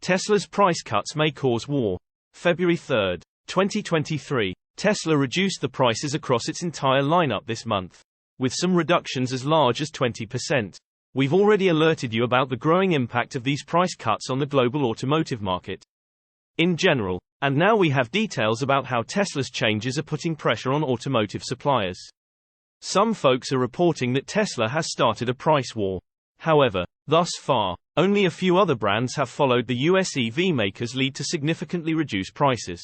Tesla's price cuts may cause war. February 3, 2023. Tesla reduced the prices across its entire lineup this month, with some reductions as large as 20%. We've already alerted you about the growing impact of these price cuts on the global automotive market in general, and now we have details about how Tesla's changes are putting pressure on automotive suppliers. Some folks are reporting that Tesla has started a price war. However, thus far, only a few other brands have followed the US EV makers' lead to significantly reduce prices.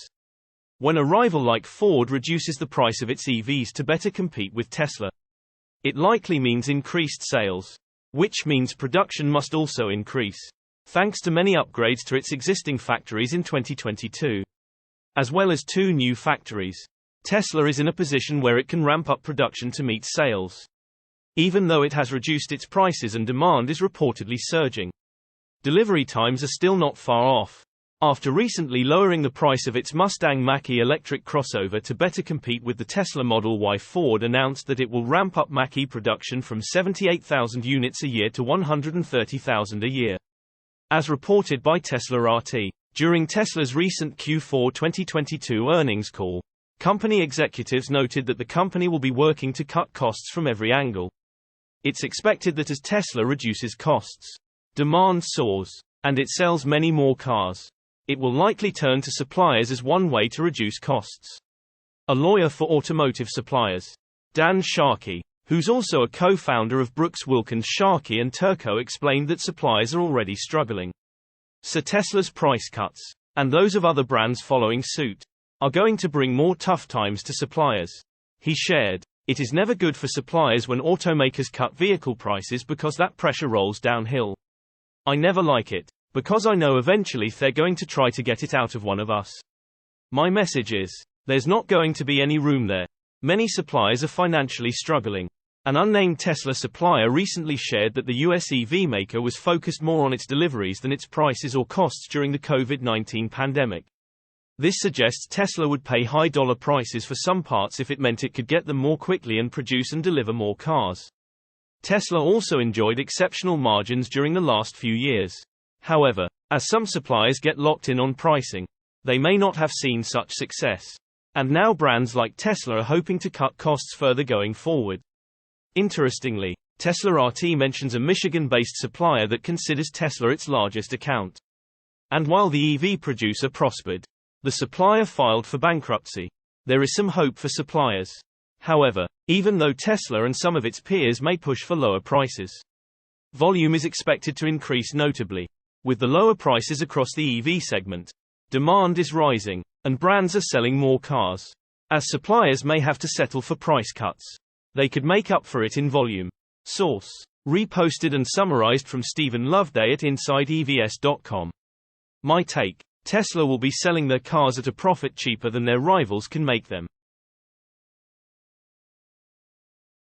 When a rival like Ford reduces the price of its EVs to better compete with Tesla, it likely means increased sales, which means production must also increase, thanks to many upgrades to its existing factories in 2022. As well as 2 new factories, Tesla is in a position where it can ramp up production to meet sales, even though it has reduced its prices and demand is reportedly surging. Delivery times are still not far off. After recently lowering the price of its Mustang Mach-E electric crossover to better compete with the Tesla Model Y, Ford announced that it will ramp up Mach-E production from 78,000 units a year to 130,000 a year. As reported by Tesla RT, during Tesla's recent Q4 2022 earnings call, company executives noted that the company will be working to cut costs from every angle. It's expected that as Tesla reduces costs, demand soars, and it sells many more cars, it will likely turn to suppliers as one way to reduce costs. A lawyer for automotive suppliers, Dan Sharkey, who's also a co-founder of Brooks Wilkins Sharkey and Turco, explained that suppliers are already struggling. So Tesla's price cuts, and those of other brands following suit, are going to bring more tough times to suppliers. He shared, "It is never good for suppliers when automakers cut vehicle prices because that pressure rolls downhill. I never like it, because I know eventually they're going to try to get it out of one of us. My message is, there's not going to be any room there. Many suppliers are financially struggling." An unnamed Tesla supplier recently shared that the US EV maker was focused more on its deliveries than its prices or costs during the COVID-19 pandemic. This suggests Tesla would pay high dollar prices for some parts if it meant it could get them more quickly and produce and deliver more cars. Tesla also enjoyed exceptional margins during the last few years. However, as some suppliers get locked in on pricing, they may not have seen such success. And now brands like Tesla are hoping to cut costs further going forward. Interestingly, Tesla RT mentions a Michigan-based supplier that considers Tesla its largest account. And while the EV producer prospered, the supplier filed for bankruptcy. There is some hope for suppliers. However, even though Tesla and some of its peers may push for lower prices, volume is expected to increase notably. With the lower prices across the EV segment, demand is rising, and brands are selling more cars. As suppliers may have to settle for price cuts, they could make up for it in volume. Source: reposted and summarized from Stephen Loveday at InsideEVS.com. My take: Tesla will be selling their cars at a profit cheaper than their rivals can make them.